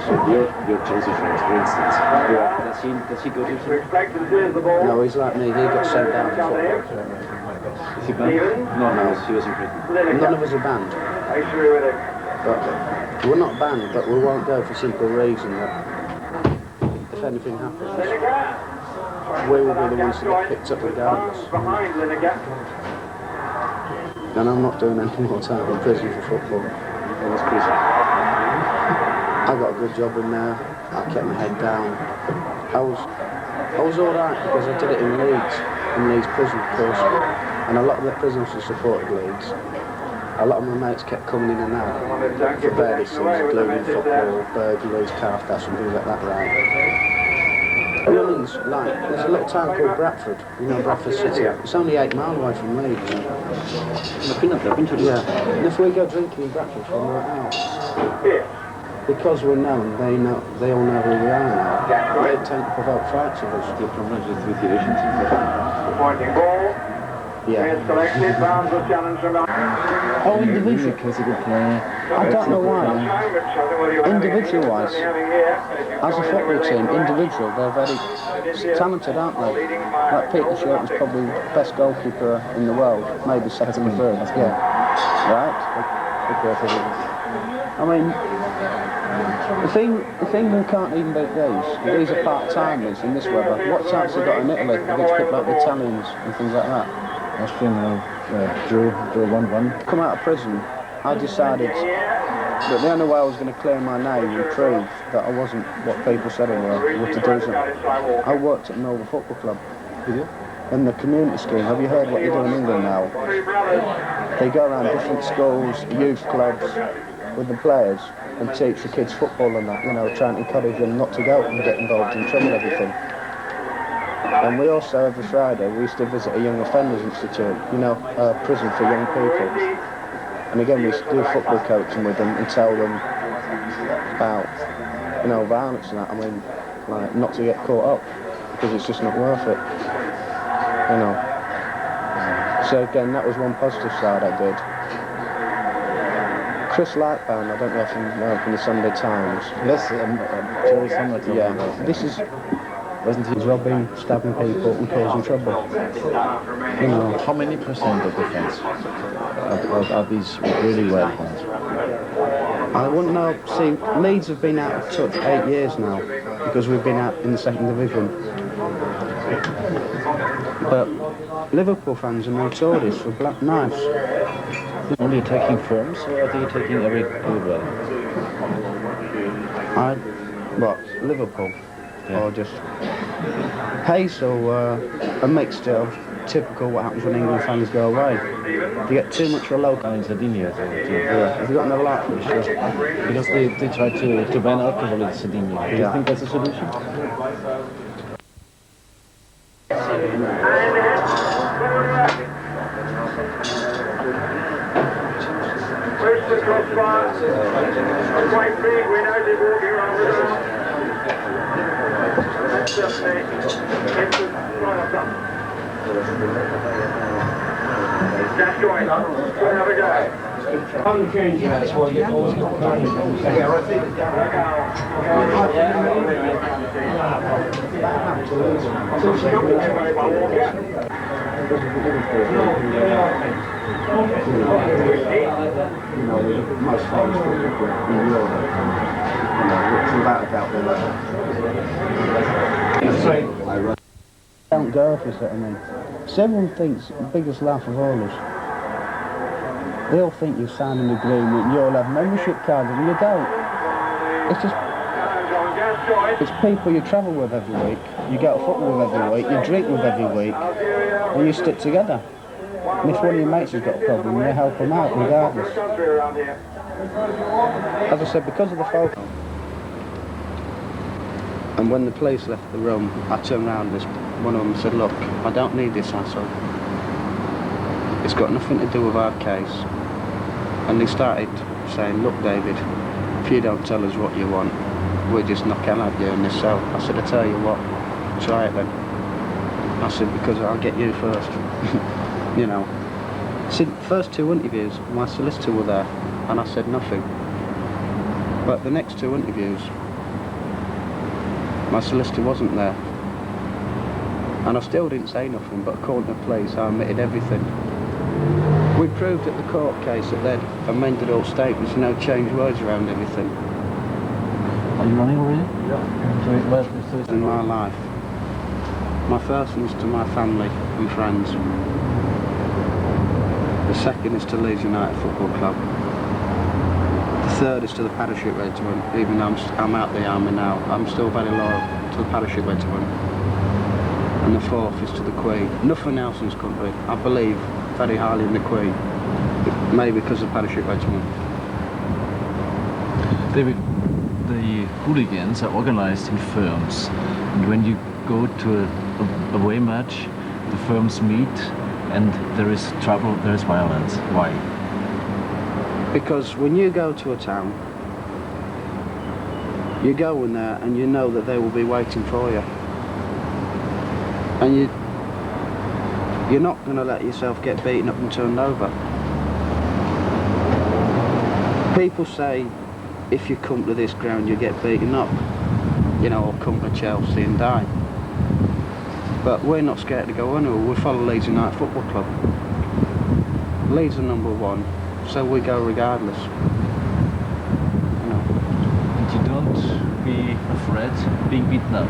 Yes. Your Chelsea friend, for instance. Yeah. Does he go to you? No, he's like me. He got sent down for football. Is he banned? No, he was in prison. None of us are banned. But we're not banned, but we won't go for simple reason that if anything happens, we will be the ones to get picked up regardless. And I'm not doing any more time in prison for football. What was prison? I got a good job in there. I kept my head down. I was all right because I did it in Leeds prison, of course. And a lot of the prisons who supported Leeds. A lot of my mates kept coming in and out for various things, including football, burglaries, car thefts and things like that, right? Leeds, like, there's a little town called Bradford, you know, Bradford City. It's only 8 miles away from Leeds. I've been to this. Yeah, and if we go drinking in Bradford from right out, because we're known, they all know who we are now. They tend to provoke fights with us. Your problems with the agency. Pointing ball. Yeah. Oh, individual. He's a good player. I don't know why. Individual-wise, as a football team, individual, they're very talented, aren't they? Like Peter Shorten's probably the best goalkeeper in the world, maybe second or third. Yeah. Right? I mean, if England can't even beat these are part-timers in this weather, what chance have they got in Italy against people like the Italians and things like that? Austrian drew 1-1. Come out of prison, I decided that the only way I was going to clear my name and prove that I wasn't what people said I was to do something. I worked at Melbourne Football Club. Did you? In the community scheme. Have you heard what they do in England now? They go around different schools, youth clubs with the players and teach the kids football and that, you know, trying to encourage them not to go and get involved in trouble and everything. And we also, every Friday, we used to visit a young offenders institute, you know, a prison for young people. And again, we used to do football coaching with them and tell them about, you know, violence and that. I mean, like, not to get caught up, because it's just not worth it, you know. So again, that was one positive side I did. Chris Lightbound, I don't know if you know from the Sunday Times. Yes, Jerry Sumner. Yeah, this is... Wasn't he robbing, stabbing people and causing trouble? You know. How many percent of offence are these really well ones? I wouldn't know. See, Leeds have been out of touch 8 years now because we've been out in the second division. But Liverpool fans are notorious for black knives. Only attacking firms, or are they attacking every well? What? Liverpool? Yeah. Or just Hazel, a mixture of typical what happens when England fans go away. They get too much for a local. In Sardinia, Yeah. Have you got another light for me? Sure. because they try to ban alcohol in Sardinia. Do you think that's a solution? Where's the crossbar? Quite big, we know they're walking around with us. That's just it. It's right up. That's right. Go have a go. Unchanging, that's why you always got Most famous football in Europe. Without a doubt, Don't go if you see what I mean. So everyone thinks the biggest laugh of all is they all think you've signed an agreement and you'll have membership cards and you don't. It's just it's people you travel with every week, you go to football with every week, you drink with every week, and you stick together. And if one of your mates has got a problem, you help them out regardless. As I said, because of the focus. And when the police left the room, I turned around to one of them and said, look, I don't need this hassle. It's got nothing to do with our case. And they started saying, look David, if you don't tell us what you want, we'll just knock hell out of you in this cell. I said, I tell you what, try it then. I said, because I'll get you first. You know. See, the first 2 interviews, my solicitor were there, and I said nothing. But the next 2 interviews, My solicitor wasn't there. And I still didn't say nothing, but according to the police, I admitted everything. We proved at the court case that they'd amended all statements and now changed words around everything. Are you running already? Yeah. In my life. My first one is to my family and friends. The second is to Leeds United Football Club. The third is to the Parachute Regiment. Even though I'm out the army now, I'm still very loyal to the Parachute Regiment. And the fourth is to the Queen. Nothing else in this country. I believe very highly in the Queen. Maybe because of the Parachute Regiment. David, the hooligans are organized in firms, and when you go to a away match, the firms meet and there is trouble, there is violence. Why? Because when you go to a town, you go in there and you know that they will be waiting for you. And you're not going to let yourself get beaten up and turned over. People say, if you come to this ground, you get beaten up. You know, or come to Chelsea and die. But we're not scared to go anywhere. We follow Leeds United Football Club. Leeds are number one, so we go regardless. You know. And you don't be afraid being beaten up?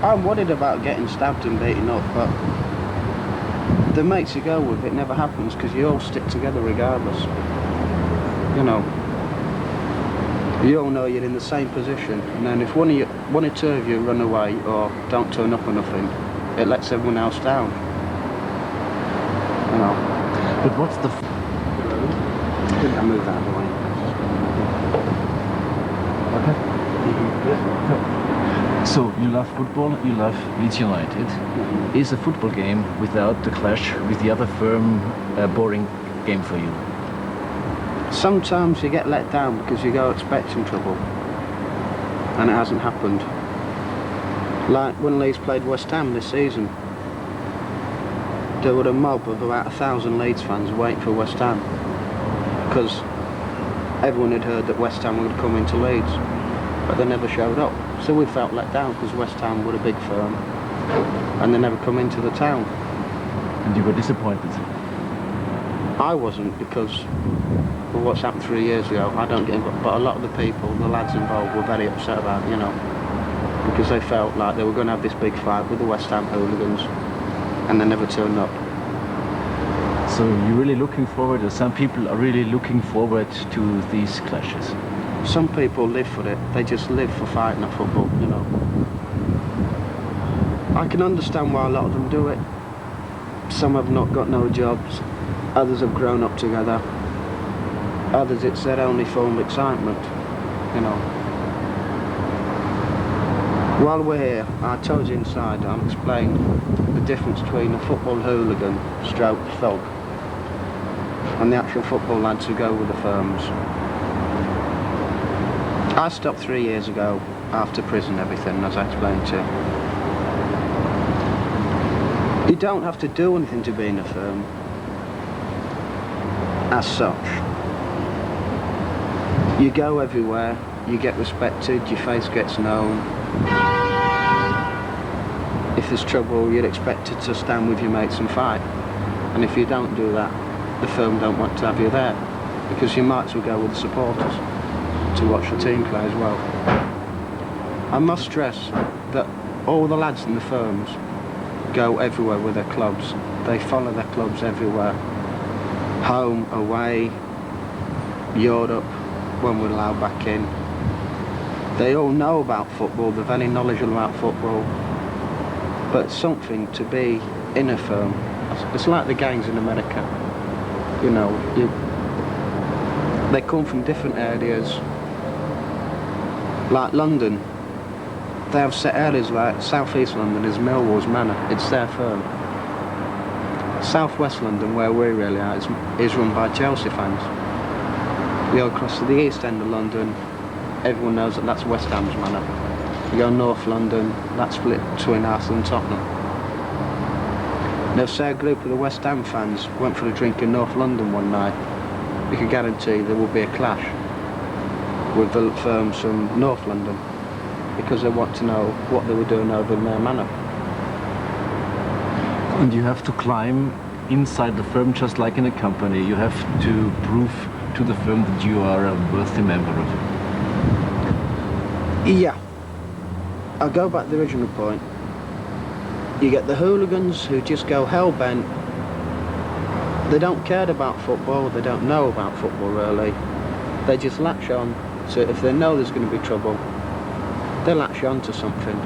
I'm worried about getting stabbed and beaten up, but the mates you go with, it never happens because you all stick together regardless. You know. You all know you're in the same position, and then if one or two of you run away or don't turn up or nothing, it lets everyone else down. You know. But what's the... I think I moved out of the way. Okay. So you love football, you love Leeds United. Mm-hmm. Is a football game without the clash with the other firm a boring game for you? Sometimes you get let down because you go expecting trouble, and it hasn't happened. Like when Leeds played West Ham this season, there were a mob of about 1,000 Leeds fans waiting for West Ham because everyone had heard that West Ham would come into Leeds, but they never showed up. So we felt let down because West Ham were a big firm and they never come into the town. And you were disappointed? I wasn't, because of what's happened 3 years ago. I don't get involved, but a lot of the people, the lads involved, were very upset about it, you know, because they felt like they were going to have this big fight with the West Ham hooligans and they never turned up. So you're really looking forward, or some people are really looking forward to these clashes? Some people live for it. They just live for fighting at football, you know. I can understand why a lot of them do it. Some have not got no jobs. Others have grown up together. Others, it's their only form of excitement, you know. While we're here, I told you inside, I'm explaining the difference between a football hooligan, stroke thug, and the actual football lads who go with the firms. I stopped 3 years ago, after prison, everything, as I explained to you. You don't have to do anything to be in a firm, as such. You go everywhere, you get respected, your face gets known. If there's trouble, you're expected to stand with your mates and fight. And if you don't do that, the firm don't want to have you there, because you might as well go with the supporters to watch the team play as well. I must stress that all the lads in the firms go everywhere with their clubs. They follow their clubs everywhere. Home, away, Europe, when we're allowed back in. They all know about football, they're very knowledgeable about football. But something to be in a firm, it's like the gangs in America. You know, they come from different areas. Like London, they have set areas like South East London is Millwall's Manor, it's their firm. South West London, where we really are, is run by Chelsea fans. You go across to the East End of London, everyone knows that that's West Ham's Manor. You go North London, that's split between Arsenal and Tottenham. Now say a group of the West Ham fans went for a drink in North London one night, you can guarantee there will be a clash with the firms from North London. because they want to know what they were doing over in their manor. And you have to climb inside the firm just like in a company. You have to prove to the firm that you are a worthy member of it. Yeah. I'll go back to the original point. You get the hooligans who just go hell-bent. They don't care about football, they don't know about football really. They just latch on to, if they know there's going to be trouble, they latch on to something.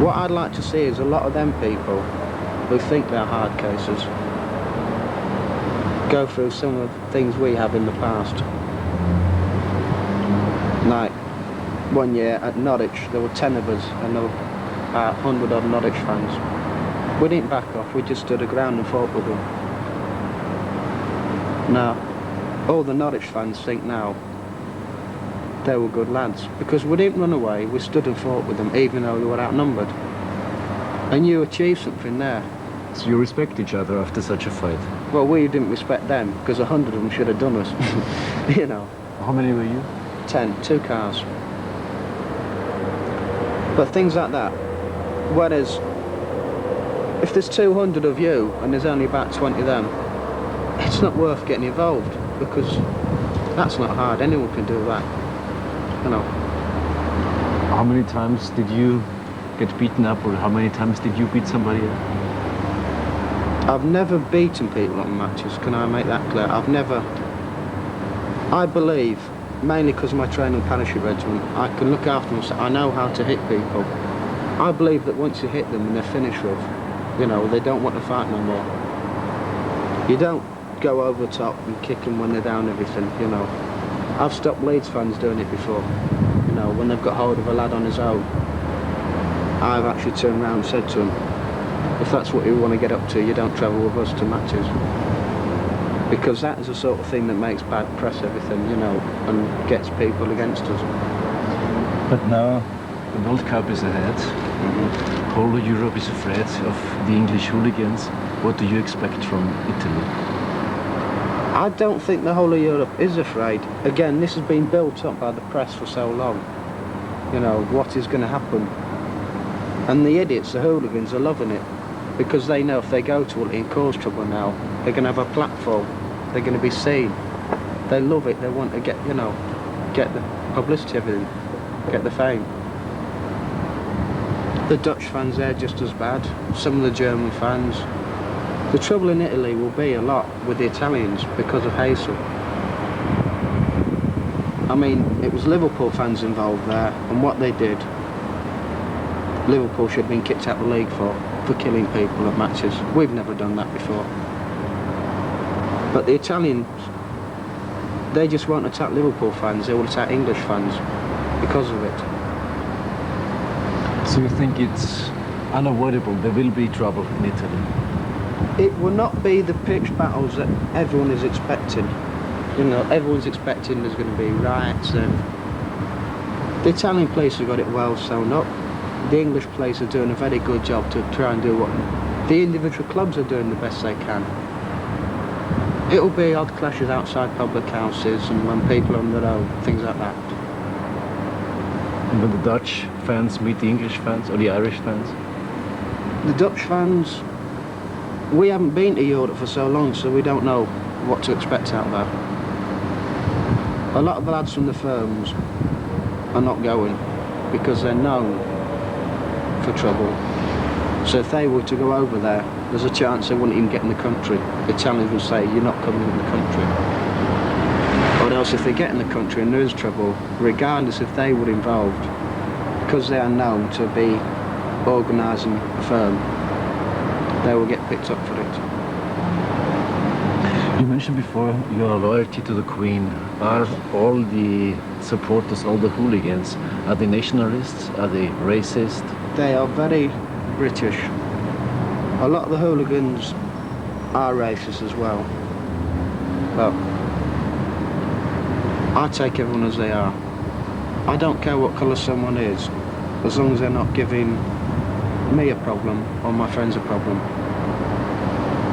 What I'd like to see is a lot of them people who think they're hard cases go through some of the things we have in the past. Like, one year at Norwich, there were 10 of us and there were about 100 odd Norwich fans. We didn't back off, we just stood a ground and fought with them. Now, all the Norwich fans think now they were good lads, because we didn't run away, we stood and fought with them even though we were outnumbered. And you achieved something there. So you respect each other after such a fight? Well, we didn't respect them, because 100 of them should have done us, you know. How many were you? 10, 2 cars. But things like that. Whereas, if there's 200 of you and there's only about 20 of them, it's not worth getting involved, because that's not hard, anyone can do that, you know. How many times did you get beaten up, or how many times did you beat somebody up? I've never beaten people on matches, can I make that clear? I believe, mainly because of my training parachute regiment, I can look after them, so I know how to hit people. I believe that once you hit them and they're finished with, you know, they don't want to fight no more. You don't go over the top and kick them when they're down everything, you know. I've stopped Leeds fans doing it before, you know, when they've got hold of a lad on his own. I've actually turned around and said to him, if that's what you want to get up to, you don't travel with us to matches. Because that is the sort of thing that makes bad press everything, you know, and gets people against us. But now the World Cup is ahead. Whole of Europe is afraid of the English hooligans. What do you expect from Italy? I don't think the whole of Europe is afraid. Again, this has been built up by the press for so long. You know, what is going to happen? And the idiots, the hooligans, are loving it, because they know if they go to Italy and cause trouble now, they're going to have a platform, they're going to be seen. They love it, they want to get, you know, get the publicity, everything, get the fame. The Dutch fans, they're just as bad, some of the German fans. The trouble in Italy will be a lot with the Italians because of Hazel. I mean, it was Liverpool fans involved there, and what they did, Liverpool should have been kicked out of the league for killing people at matches. We've never done that before. But the Italians, they just won't attack Liverpool fans, they will attack English fans because of it. So you think it's unavoidable, there will be trouble in Italy? It will not be the pitched battles that everyone is expecting. You know, everyone's expecting there's going to be riots, and the Italian police have got it well sewn up. The English police are doing a very good job to try and do what the individual clubs are doing the best they can. It'll be odd clashes outside public houses and when people are on their own, things like that. And when the Dutch fans meet the English fans or the Irish fans? The Dutch fans, we haven't been to Europe for so long, so we don't know what to expect out there. A lot of the lads from the firms are not going because they're known for trouble. So if they were to go over there, there's a chance they wouldn't even get in the country. The Italians would say, you're not coming in the country. Or else if they get in the country and there is trouble, regardless if they were involved, because they are known to be organising a firm, they will get picked up for it. You mentioned before your loyalty to the Queen. Are all the supporters, all the hooligans, are they nationalists? Are they racist? They are very British. A lot of the hooligans are racist as well. But I take everyone as they are. I don't care what colour someone is, as long as they're not giving me a problem or my friends a problem.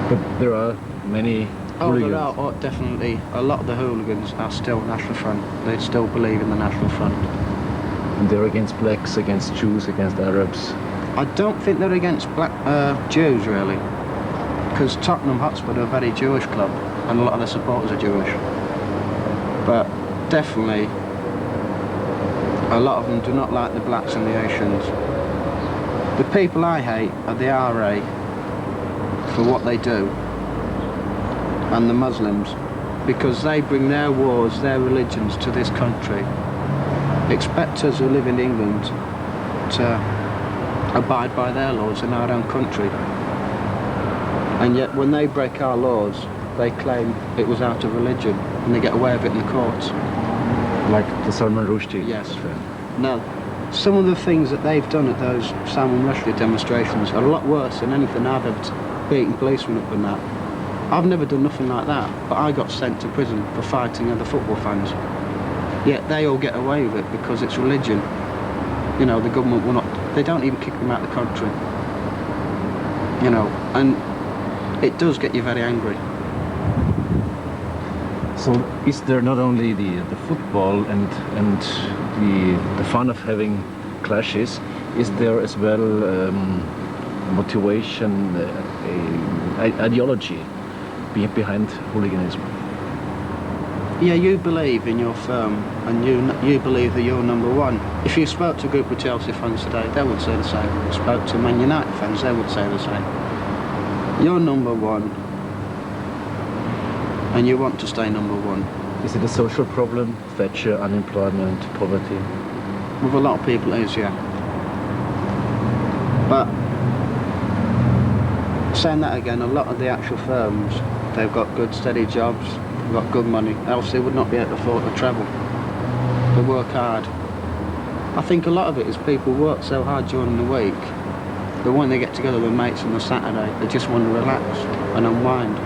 But there are many hooligans. There are definitely. A lot of the hooligans are still National Front. They still believe in the National Front. And they're against blacks, against Jews, against Arabs. I don't think they're against Jews, really, because Tottenham Hotspur are a very Jewish club, and a lot of their supporters are Jewish. But definitely, a lot of them do not like the blacks and the Asians. The people I hate are the RA for what they do, and the Muslims, because they bring their wars, their religions to this country. Expect us who live in England to abide by their laws in our own country. And yet when they break our laws, they claim it was out of religion, and they get away with it in the courts. Like the Salman Rushdie? Yes. No. Some of the things that they've done at those Salman Rushdie demonstrations are a lot worse than anything I've ever beaten policemen up and that. I've never done nothing like that, but I got sent to prison for fighting other football fans. Yet they all get away with it because it's religion. You know, the government will not, they don't even kick them out of the country. You know, and it does get you very angry. So is there not only the football and the fun of having clashes, is there as well motivation, ideology behind hooliganism? Yeah, you believe in your firm, and you believe that you're number one. If you spoke to a group of Chelsea fans today, they would say the same. If you spoke to Man United fans, they would say the same. You're number one, and you want to stay number one. Is it a social problem? Thatcher, unemployment, poverty? With a lot of people it is, yeah. But saying that again, a lot of the actual firms, they've got good steady jobs, they've got good money, else they would not be able to afford to travel. They work hard. I think a lot of it is people work so hard during the week, but when they get together with mates on a Saturday, they just want to relax and unwind.